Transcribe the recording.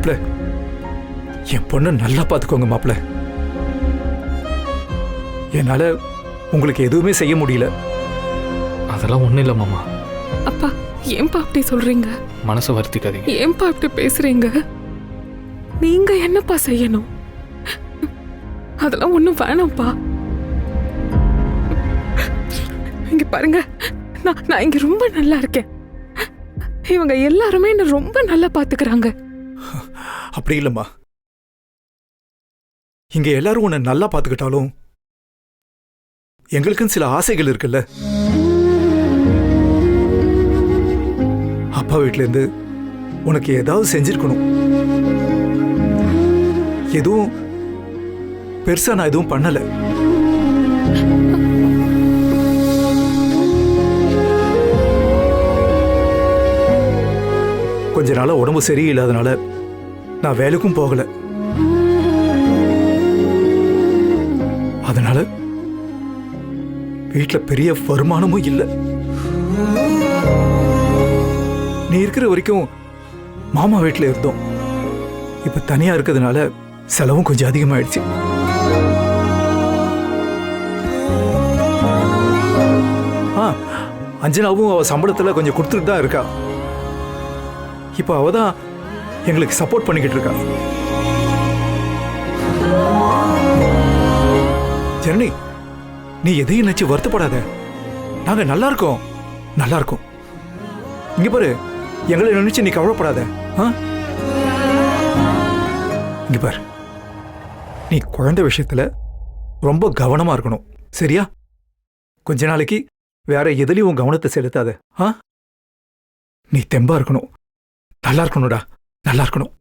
மாப்பிள்ள, என் பொண்ணை நல்லா பார்த்துக்கோங்க மாப்பிள்ள. என்னால உங்களுக்கு எதுவுமே செய்ய முடியல. அதெல்லாம் ஒண்ணும் இல்ல மாமா. அப்பா ஏன்பா அப்படி சொல்றீங்க? மனசை வருத்திக்காதீங்க. ஏன்பா அப்படி பேசுறீங்க? நீங்க என்னப்பா செய்யணும்? அதெல்லாம் ஒண்ணும் வேணாம்ப்பா. இங்க பாருங்க, நான் இங்க ரொம்ப நல்லா இருக்கேன். இவங்க எல்லாருமே என்ன ரொம்ப நல்லா பாத்துக்கிறாங்க. அப்படி இல்லம்மா, இங்க எல்லாரும் உன்னை நல்லா பாத்துக்கிட்டாலும் எங்களுக்குன்னு சில ஆசைகள் இருக்குல்ல. அப்பா வீட்டுல இருந்து உனக்கு ஏதாவது செஞ்சிருக்கணும். எதுவும் பெருசா நான் எதுவும் பண்ணல. கொஞ்ச நாளா உடம்பு சரியில்லாதனால நான் வேலைக்கும் போகல. அதனால வீட்டுல பெரிய வருமானமும் இல்லை. நீ இருக்கிற வரைக்கும் மாமா வீட்டுல இருந்தோம். இப்ப தனியா இருக்கிறதுனால செலவும் கொஞ்சம் அதிகமாயிடுச்சு. அஞ்சனாவும் அவ சம்பளத்துல கொஞ்சம் கொடுத்துட்டு தான் இருக்கா. இப்ப அவதான் எங்களுக்கு சப்போர்ட் பண்ணிக்கிட்டு இருக்கா. ஜனனி, நீ எதையும் நினைச்சு வருத்தப்படாத. நாங்க நல்லா இருக்கோம், நல்லா இருக்கோம். இங்க பாரு, எங்களை நினைச்சு நீ கவலைப்படாத. இங்க பாரு, நீ குழந்தை விஷயத்துல ரொம்ப கவனமா இருக்கணும், சரியா? கொஞ்ச நாளைக்கு வேற எதுலயும் உன் கவனத்தை செலுத்தாத. நீ தெம்பா இருக்கணும், நல்லா இருக்கணும்டா, நல்லா இருக்கணும்.